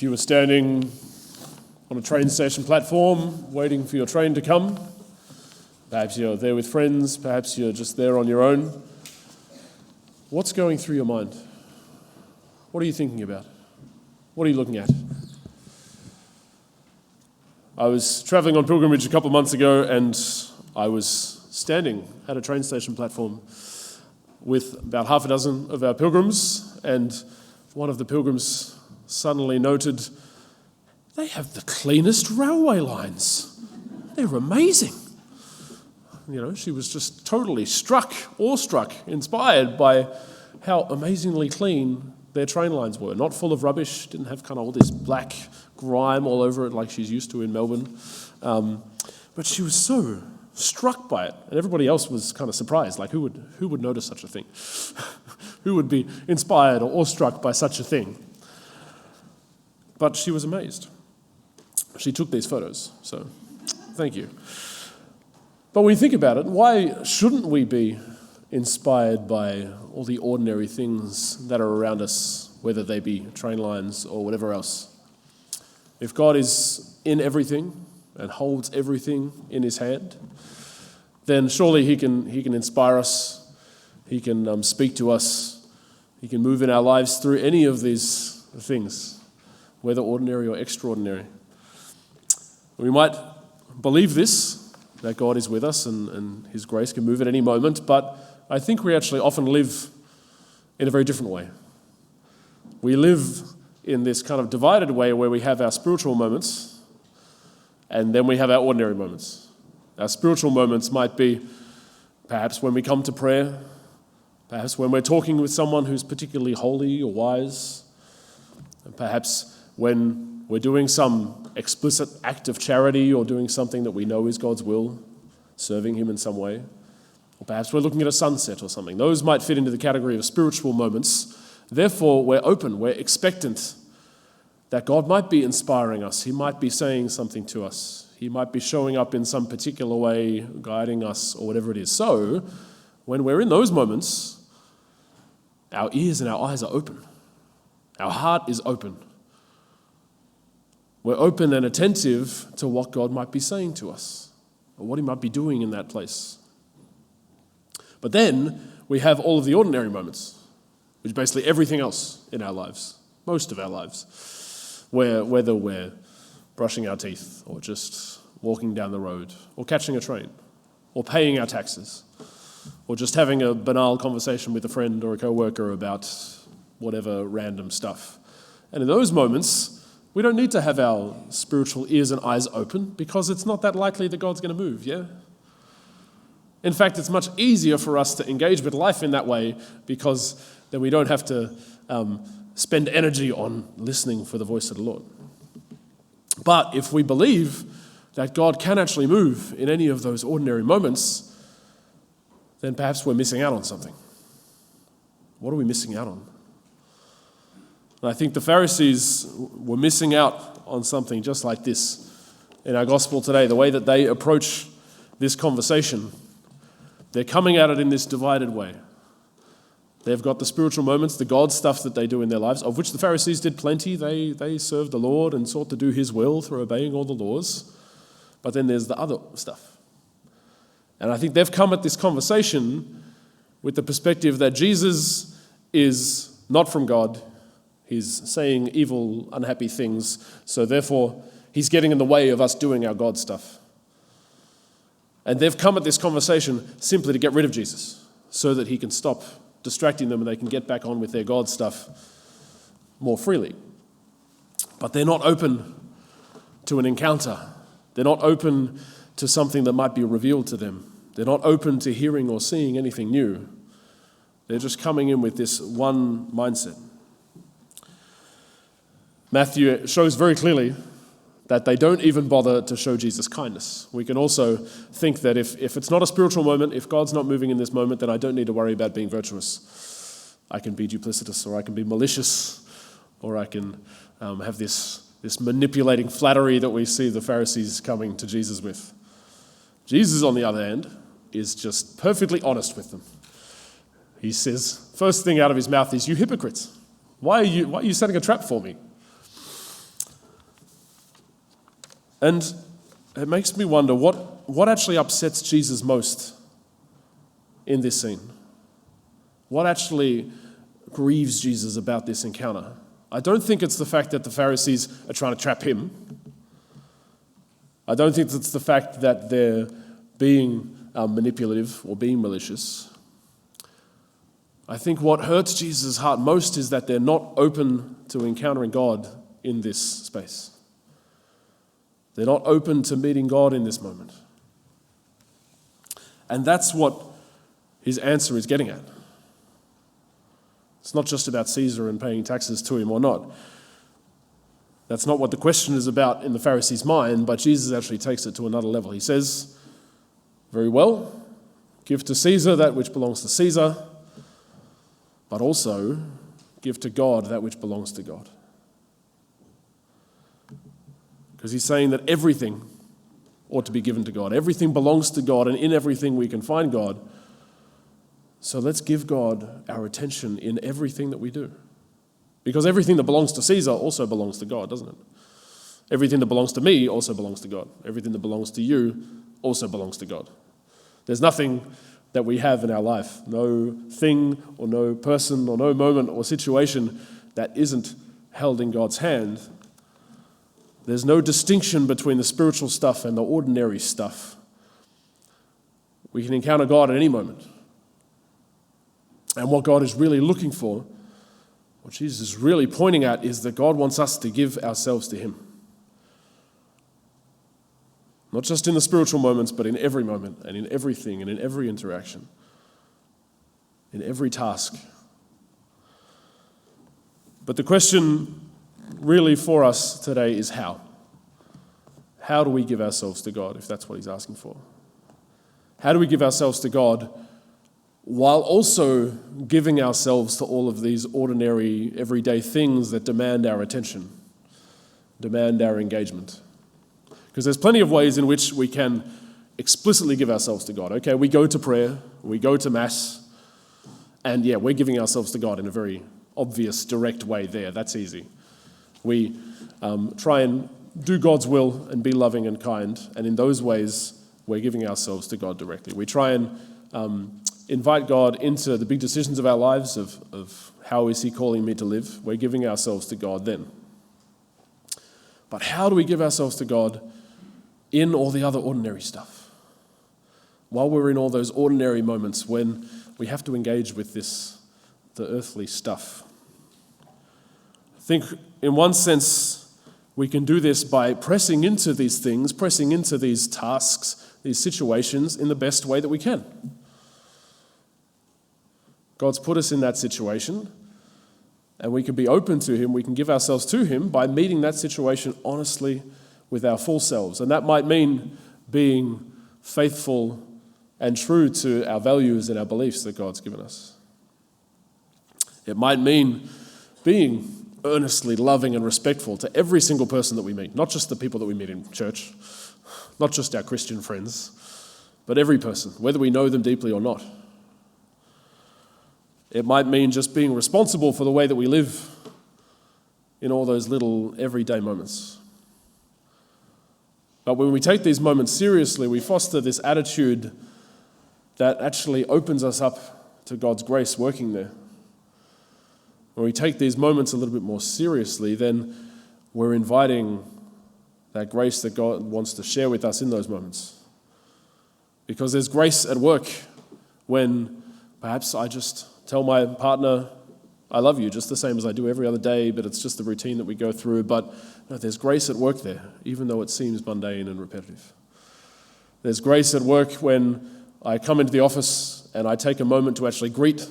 you were standing on a train station platform waiting for your train to come, perhaps you're there with friends, perhaps you're just there on your own, what's going through your mind? What are you thinking about? What are you looking at? I was traveling on pilgrimage a couple of months ago, and I was standing at a train station platform with about half a dozen of our pilgrims, and one of the pilgrims suddenly noted, they have the cleanest railway lines. They're amazing. You know, she was just totally awestruck, inspired by how amazingly clean their train lines were. Not full of rubbish, didn't have kind of all this black grime all over it like she's used to in Melbourne. But she was so struck by it, and everybody else was kind of surprised. Like, who would notice such a thing? Who would be inspired or awestruck by such a thing? But she was amazed. She took these photos, so thank you. But when you think about it, why shouldn't we be inspired by all the ordinary things that are around us, whether they be train lines or whatever else? If God is in everything and holds everything in his hand, then surely he can inspire us, he can speak to us, he can move in our lives through any of these things, whether ordinary or extraordinary. We might believe this, that God is with us and his grace can move at any moment, but I think we actually often live in a very different way. We live in this kind of divided way where we have our spiritual moments and then we have our ordinary moments. Our spiritual moments might be perhaps when we come to prayer, perhaps when we're talking with someone who's particularly holy or wise, and perhaps when we're doing some explicit act of charity or doing something that we know is God's will, serving him in some way. Or perhaps we're looking at a sunset or something. Those might fit into the category of spiritual moments. Therefore, we're open, we're expectant that God might be inspiring us. He might be saying something to us. He might be showing up in some particular way, guiding us, or whatever it is. So, when we're in those moments, our ears and our eyes are open. Our heart is open. We're open and attentive to what God might be saying to us, or what he might be doing in that place. But then we have all of the ordinary moments, which is basically everything else in our lives, most of our lives, whether we're brushing our teeth, or just walking down the road, or catching a train, or paying our taxes, or just having a banal conversation with a friend or a co-worker about whatever random stuff. And in those moments, we don't need to have our spiritual ears and eyes open because it's not that likely that God's going to move, yeah? In fact, it's much easier for us to engage with life in that way because then we don't have to spend energy on listening for the voice of the Lord. But if we believe that God can actually move in any of those ordinary moments, then perhaps we're missing out on something. What are we missing out on? And I think the Pharisees were missing out on something just like this in our gospel today, the way that they approach this conversation. They're coming at it in this divided way. They've got the spiritual moments, the God stuff that they do in their lives, of which the Pharisees did plenty. They served the Lord and sought to do his will through obeying all the laws. But then there's the other stuff. And I think they've come at this conversation with the perspective that Jesus is not from God. He's saying evil, unhappy things, so therefore he's getting in the way of us doing our God stuff. And they've come at this conversation simply to get rid of Jesus so that he can stop distracting them and they can get back on with their God stuff more freely. But they're not open to an encounter. They're not open to something that might be revealed to them. They're not open to hearing or seeing anything new. They're just coming in with this one mindset. Matthew shows very clearly that they don't even bother to show Jesus kindness. We can also think that if it's not a spiritual moment, if God's not moving in this moment, then I don't need to worry about being virtuous. I can be duplicitous, or I can be malicious, or I can have this manipulating flattery that we see the Pharisees coming to Jesus with. Jesus, on the other hand, is just perfectly honest with them. He says, first thing out of his mouth is, "You hypocrites, why are you setting a trap for me?" And it makes me wonder what actually upsets Jesus most in this scene. What actually grieves Jesus about this encounter? I don't think it's the fact that the Pharisees are trying to trap him. I don't think it's the fact that they're being manipulative or being malicious. I think what hurts Jesus' heart most is that they're not open to encountering God in this space. They're not open to meeting God in this moment. And that's what his answer is getting at. It's not just about Caesar and paying taxes to him or not. That's not what the question is about in the Pharisees' mind, but Jesus actually takes it to another level. He says, very well, give to Caesar that which belongs to Caesar, but also give to God that which belongs to God. Because he's saying that everything ought to be given to God. Everything belongs to God, and in everything we can find God. So let's give God our attention in everything that we do. Because everything that belongs to Caesar also belongs to God, doesn't it? Everything that belongs to me also belongs to God. Everything that belongs to you also belongs to God. There's nothing that we have in our life, no thing or no person or no moment or situation that isn't held in God's hand. There's no distinction between the spiritual stuff and the ordinary stuff. We can encounter God at any moment. And what God is really looking for, what Jesus is really pointing at, is that God wants us to give ourselves to him. Not just in the spiritual moments, but in every moment and in everything and in every interaction, in every task. But the question really for us today is how? How do we give ourselves to God, if that's what he's asking for? How do we give ourselves to God while also giving ourselves to all of these ordinary, everyday things that demand our attention, demand our engagement? Because there's plenty of ways in which we can explicitly give ourselves to God. Okay, we go to prayer, we go to Mass, and yeah, we're giving ourselves to God in a very obvious, direct way there. That's easy. We try and do God's will and be loving and kind, and in those ways, we're giving ourselves to God directly. We try and invite God into the big decisions of our lives, of how is he calling me to live. We're giving ourselves to God then. But how do we give ourselves to God in all the other ordinary stuff? While we're in all those ordinary moments when we have to engage with the earthly stuff. I think in one sense, we can do this by pressing into these things, pressing into these tasks, these situations in the best way that we can. God's put us in that situation, and we can be open to him, we can give ourselves to him by meeting that situation honestly with our full selves. And that might mean being faithful and true to our values and our beliefs that God's given us. It might mean being earnestly loving and respectful to every single person that we meet, not just the people that we meet in church, not just our Christian friends, but every person, whether we know them deeply or not. It might mean just being responsible for the way that we live in all those little everyday moments. But when we take these moments seriously, we foster this attitude that actually opens us up to God's grace working there. When we take these moments a little bit more seriously, then we're inviting that grace that God wants to share with us in those moments. Because there's grace at work when perhaps I just tell my partner, I love you, just the same as I do every other day, but it's just the routine that we go through. But no, there's grace at work there, even though it seems mundane and repetitive. There's grace at work when I come into the office and I take a moment to actually greet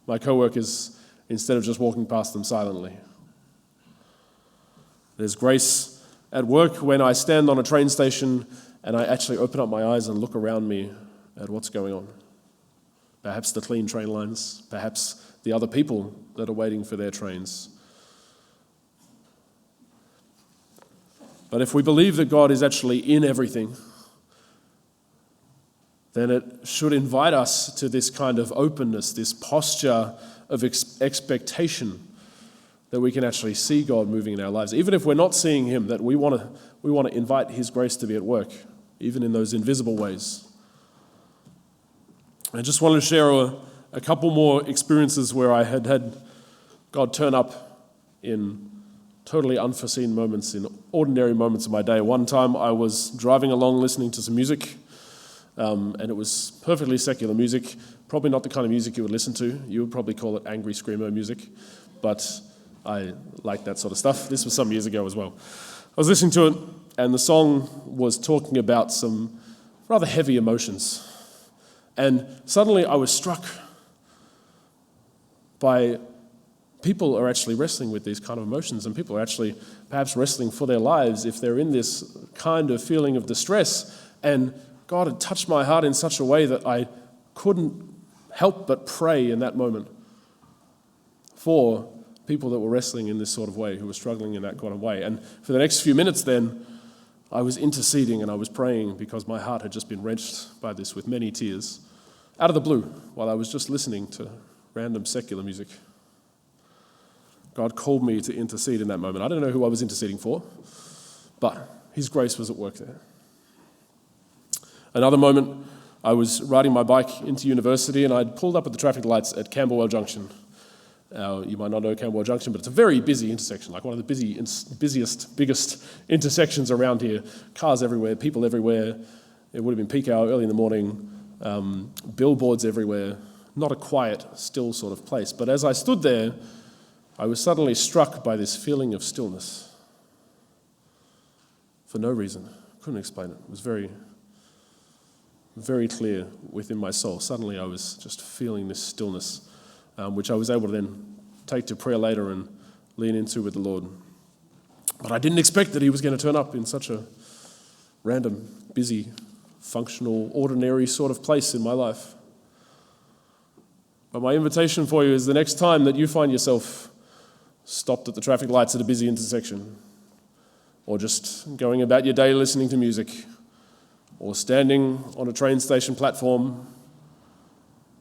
my co-workers instead of just walking past them silently. There's grace at work when I stand on a train station and I actually open up my eyes and look around me at what's going on. Perhaps the clean train lines, perhaps the other people that are waiting for their trains. But if we believe that God is actually in everything, then it should invite us to this kind of openness, this posture of expectation that we can actually see God moving in our lives. Even if we're not seeing him, that we want to invite his grace to be at work, even in those invisible ways. I just wanted to share a couple more experiences where I had God turn up in totally unforeseen moments, in ordinary moments of my day. One time I was driving along listening to some music, and it was perfectly secular music, probably not the kind of music you would listen to. You would probably call it angry screamo music, but I like that sort of stuff. This was some years ago as well. I was listening to it, and the song was talking about some rather heavy emotions. And suddenly I was struck by people are actually wrestling with these kind of emotions, and people are actually perhaps wrestling for their lives if they're in this kind of feeling of distress. And God had touched my heart in such a way that I couldn't help but pray in that moment for people that were wrestling in this sort of way, who were struggling in that kind of way. And for the next few minutes then, I was interceding and I was praying because my heart had just been wrenched by this with many tears, out of the blue, while I was just listening to random secular music. God called me to intercede in that moment. I don't know who I was interceding for, but his grace was at work there. Another moment, I was riding my bike into university and I'd pulled up at the traffic lights at Camberwell Junction. You might not know Camberwell Junction, but it's a very busy intersection, like one of the busiest, biggest intersections around here. Cars everywhere, people everywhere. It would have been peak hour, early in the morning. Billboards everywhere. Not a quiet, still sort of place. But as I stood there, I was suddenly struck by this feeling of stillness. For no reason. Couldn't explain it. It was very, very clear within my soul. Suddenly I was just feeling this stillness, which I was able to then take to prayer later and lean into with the Lord. But I didn't expect that he was going to turn up in such a random, busy, functional, ordinary sort of place in my life. But my invitation for you is the next time that you find yourself stopped at the traffic lights at a busy intersection, or just going about your day listening to music, or standing on a train station platform,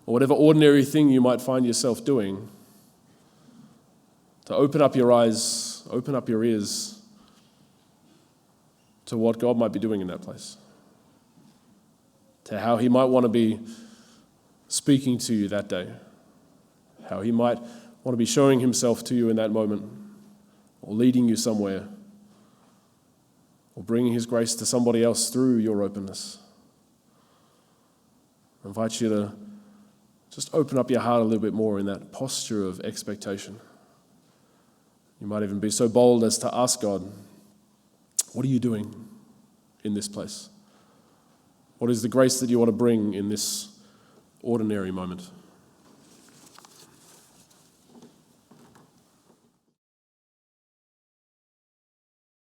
or whatever ordinary thing you might find yourself doing, to open up your eyes, open up your ears to what God might be doing in that place, to how he might want to be speaking to you that day, how he might want to be showing himself to you in that moment, or leading you somewhere, or bringing his grace to somebody else through your openness. I invite you to just open up your heart a little bit more in that posture of expectation. You might even be so bold as to ask God, what are you doing in this place? What is the grace that you want to bring in this ordinary moment?